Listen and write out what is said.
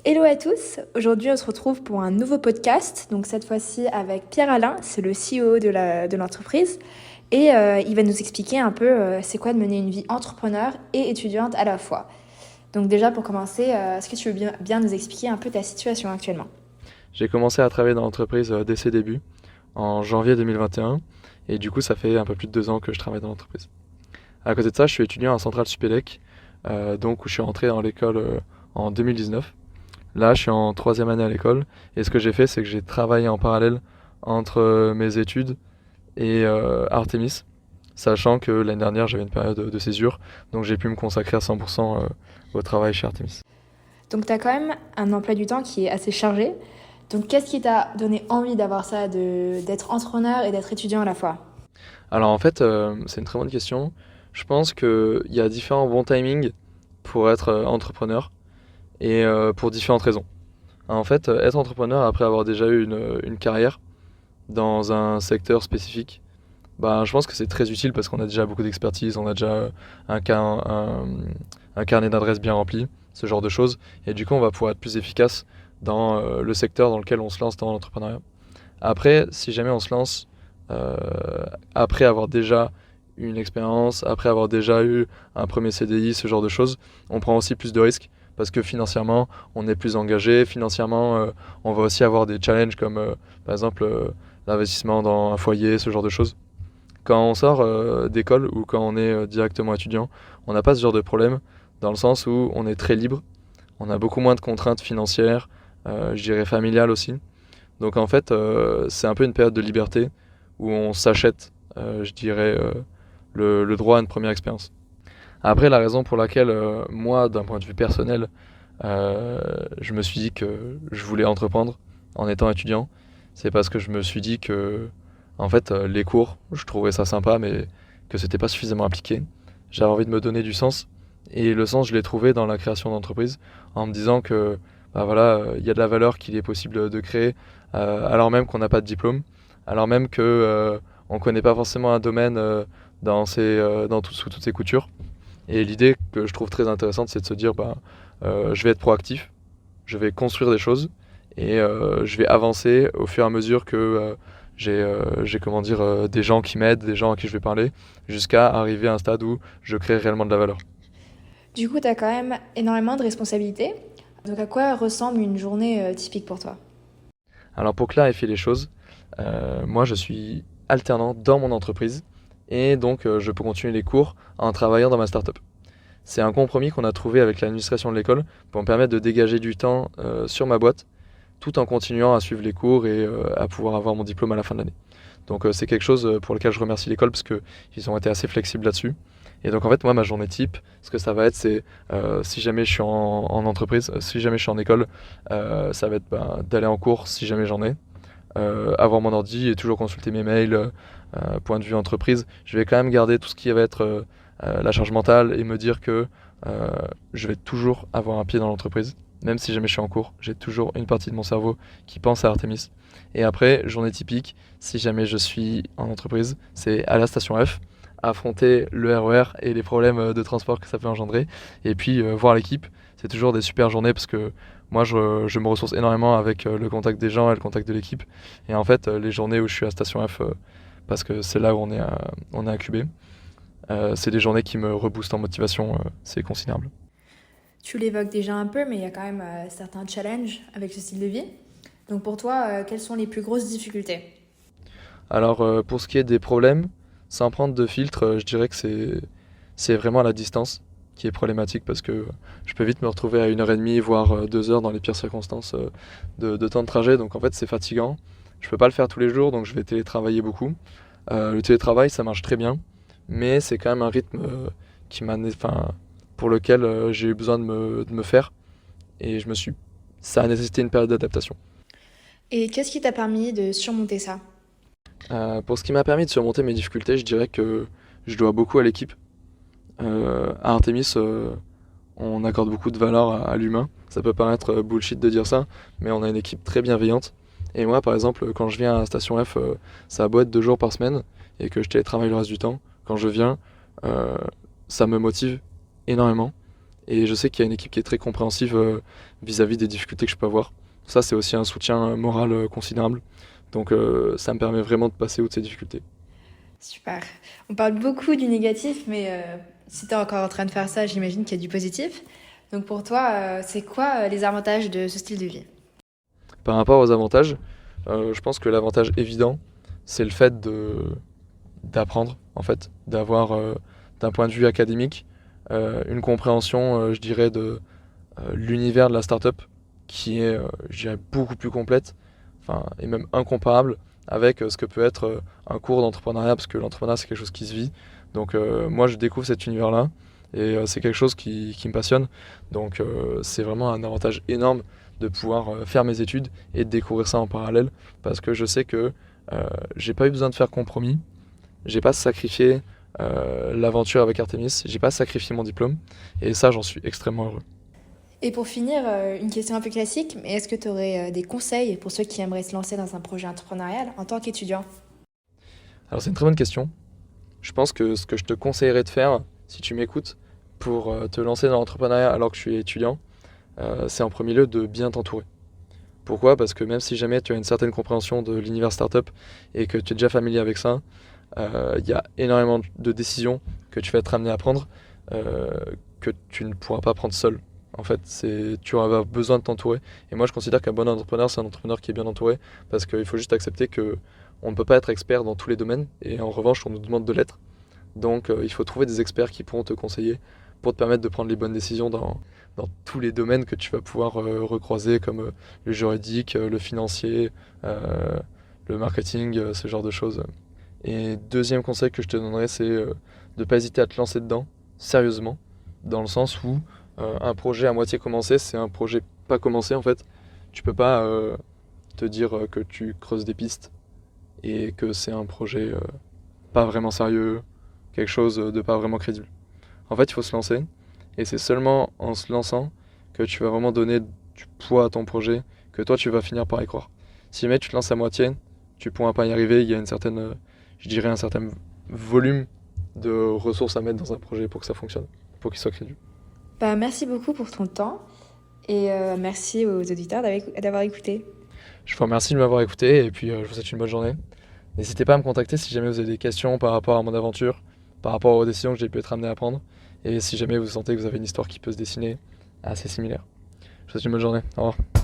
Hello à tous, aujourd'hui on se retrouve pour un nouveau podcast, donc cette fois-ci avec Pierre-Alain, c'est le CEO de l'entreprise, et il va nous expliquer un peu c'est quoi de mener une vie entrepreneur et étudiante à la fois. Donc déjà pour commencer, est-ce que tu veux bien nous expliquer un peu ta situation actuellement? J'ai commencé à travailler dans l'entreprise dès ses débuts, en janvier 2021, et du coup ça fait un peu plus de 2 ans que je travaille dans l'entreprise. À côté de ça, je suis étudiant à Centrale Supélec, donc où je suis rentré dans l'école en 2019. Là, je suis en troisième année à l'école, et ce que j'ai fait, c'est que j'ai travaillé en parallèle entre mes études et Artemis, sachant que l'année dernière j'avais une période de césure, donc j'ai pu me consacrer à 100% au travail chez Artemis. Donc tu as quand même un emploi du temps qui est assez chargé, donc qu'est-ce qui t'a donné envie d'avoir ça, d'être entrepreneur et d'être étudiant à la fois? Alors en fait, c'est une très bonne question. Je pense qu'il y a différents bons timings pour être entrepreneur et pour différentes raisons. En fait, être entrepreneur après avoir déjà eu une carrière dans un secteur spécifique, bah, je pense que c'est très utile parce qu'on a déjà beaucoup d'expertise, on a déjà un, car- un carnet d'adresses bien rempli, ce genre de choses. Et du coup, on va pouvoir être plus efficace dans le secteur dans lequel on se lance dans l'entrepreneuriat. Après, si jamais on se lance euh, après avoir déjà une expérience, après avoir déjà eu un premier CDI, ce genre de choses, on prend aussi plus de risques parce que financièrement, on est plus engagé. Financièrement, on va aussi avoir des challenges comme par exemple l'investissement dans un foyer, ce genre de choses. Quand on sort d'école ou quand on est directement étudiant, on n'a pas ce genre de problème dans le sens où on est très libre, on a beaucoup moins de contraintes financières, je dirais familiales aussi. Donc en fait, c'est un peu une période de liberté où on s'achète, je dirais, le droit à une première expérience. Après, la raison pour laquelle, moi, d'un point de vue personnel, je me suis dit que je voulais entreprendre en étant étudiant, c'est parce que je me suis dit que, en fait, les cours, je trouvais ça sympa, mais que c'était pas suffisamment appliqué. J'avais envie de me donner du sens, et le sens, je l'ai trouvé dans la création d'entreprise, en me disant que, bah voilà, il y a de la valeur qu'il est possible de créer, alors même qu'on n'a pas de diplôme, alors même que on connaît pas forcément un domaine sous toutes ses coutures. Et l'idée que je trouve très intéressante, c'est de se dire, bah, je vais être proactif, je vais construire des choses et je vais avancer au fur et à mesure que j'ai comment dire, des gens qui m'aident, des gens à qui je vais parler, jusqu'à arriver à un stade où je crée réellement de la valeur. Du coup, tu as quand même énormément de responsabilités, donc à quoi ressemble une journée typique pour toi? Alors pour clarifier les choses, moi je suis alternant dans mon entreprise et donc je peux continuer les cours en travaillant dans ma startup. C'est un compromis qu'on a trouvé avec l'administration de l'école pour me permettre de dégager du temps sur ma boîte tout en continuant à suivre les cours et à pouvoir avoir mon diplôme à la fin de l'année. Donc c'est quelque chose pour lequel je remercie l'école parce qu'ils ont été assez flexibles là-dessus. Et donc en fait moi ma journée type, ce que ça va être c'est si jamais je suis en entreprise, si jamais je suis en école, ça va être d'aller en cours si jamais j'en ai, avoir mon ordi et toujours consulter mes mails, point de vue entreprise. Je vais quand même garder tout ce qui va être la charge mentale et me dire que euh, je vais toujours avoir un pied dans l'entreprise. Même si jamais je suis en cours, j'ai toujours une partie de mon cerveau qui pense à Artemis. Et après, journée typique, si jamais je suis en entreprise, c'est à la station F, affronter le RER et les problèmes de transport que ça peut engendrer, et puis voir l'équipe. C'est toujours des super journées parce que moi, je me ressource énormément avec le contact des gens et le contact de l'équipe. Et en fait, les journées où je suis à Station F, parce que c'est là où on est à QB, c'est des journées qui me reboostent en motivation, c'est considérable. Tu l'évoques déjà un peu, mais il y a quand même certains challenges avec ce style de vie. Donc pour toi, quelles sont les plus grosses difficultés? Alors, pour ce qui est des problèmes, sans prendre de filtre, je dirais que c'est vraiment la distance qui est problématique parce que je peux vite me retrouver à 1h30, voire 2 heures dans les pires circonstances de temps de trajet. Donc en fait, c'est fatigant. Je peux pas le faire tous les jours, donc je vais télétravailler beaucoup. Le télétravail, ça marche très bien, mais c'est quand même un rythme enfin, pour lequel j'ai eu besoin de me faire et ça a nécessité une période d'adaptation. Et qu'est-ce qui t'a permis de surmonter ça? Pour ce qui m'a permis de surmonter mes difficultés, je dirais que je dois beaucoup à l'équipe. À Artemis, on accorde beaucoup de valeur à l'humain. Ça peut paraître bullshit de dire ça, mais on a une équipe très bienveillante. Et moi, par exemple, quand je viens à Station F, ça a beau être 2 jours par semaine et que je télétravaille le reste du temps. Quand je viens, euh, ça me motive énormément. Et je sais qu'il y a une équipe qui est très compréhensive vis-à-vis des difficultés que je peux avoir. Ça, c'est aussi un soutien moral considérable. Donc ça me permet vraiment de passer outre ces difficultés. Super. On parle beaucoup du négatif, mais si tu es encore en train de faire ça, j'imagine qu'il y a du positif. Donc pour toi, c'est quoi les avantages de ce style de vie? Par rapport aux avantages, je pense que l'avantage évident, c'est le fait d'apprendre, en fait, d'avoir, d'un point de vue académique, une compréhension, je dirais, de l'univers de la startup, qui est, je dirais, beaucoup plus complète, enfin, et même incomparable avec ce que peut être un cours d'entrepreneuriat, parce que l'entrepreneuriat, c'est quelque chose qui se vit. Donc, moi, je découvre cet univers-là, et c'est quelque chose qui me passionne. Donc, c'est vraiment un avantage énorme de pouvoir faire mes études et de découvrir ça en parallèle, parce que je sais que j'ai pas eu besoin de faire compromis, j'ai pas sacrifié l'aventure avec Artemis, j'ai pas sacrifié mon diplôme, et ça, j'en suis extrêmement heureux. Et pour finir, une question un peu classique, mais est-ce que tu aurais des conseils pour ceux qui aimeraient se lancer dans un projet entrepreneurial en tant qu'étudiant? Alors, c'est une très bonne question. Je pense que ce que je te conseillerais de faire, si tu m'écoutes, pour te lancer dans l'entrepreneuriat alors que je suis étudiant, c'est en premier lieu de bien t'entourer. Pourquoi? Parce que même si jamais tu as une certaine compréhension de l'univers startup et que tu es déjà familier avec ça, il y a énormément de décisions que tu vas être amené à prendre euh, que tu ne pourras pas prendre seul. En fait, tu vas avoir besoin de t'entourer. Et moi, je considère qu'un bon entrepreneur, c'est un entrepreneur qui est bien entouré parce qu'il faut juste accepter que on ne peut pas être expert dans tous les domaines et en revanche, on nous demande de l'être. Donc, il faut trouver des experts qui pourront te conseiller pour te permettre de prendre les bonnes décisions dans tous les domaines que tu vas pouvoir recroiser, comme le juridique, le financier, euh, le marketing, ce genre de choses. Et deuxième conseil que je te donnerais, c'est de ne pas hésiter à te lancer dedans, sérieusement, dans le sens où un projet à moitié commencé, c'est un projet pas commencé en fait. Tu peux pas te dire que tu creuses des pistes et que c'est un projet pas vraiment sérieux, quelque chose de pas vraiment crédible. En fait, il faut se lancer, et c'est seulement en se lançant que tu vas vraiment donner du poids à ton projet, que toi tu vas finir par y croire. Si jamais tu te lances à moitié, tu pourras pas y arriver, il y a une certaine, je dirais un certain volume de ressources à mettre dans un projet pour que ça fonctionne, pour qu'il soit crédible. Bah, merci beaucoup pour ton temps et merci aux auditeurs d'avoir écouté. Je vous remercie de m'avoir écouté, et puis je vous souhaite une bonne journée. N'hésitez pas à me contacter si jamais vous avez des questions par rapport à mon aventure, par rapport aux décisions que j'ai pu être amené à prendre, et si jamais vous sentez que vous avez une histoire qui peut se dessiner assez similaire. Je vous souhaite une bonne journée. Au revoir.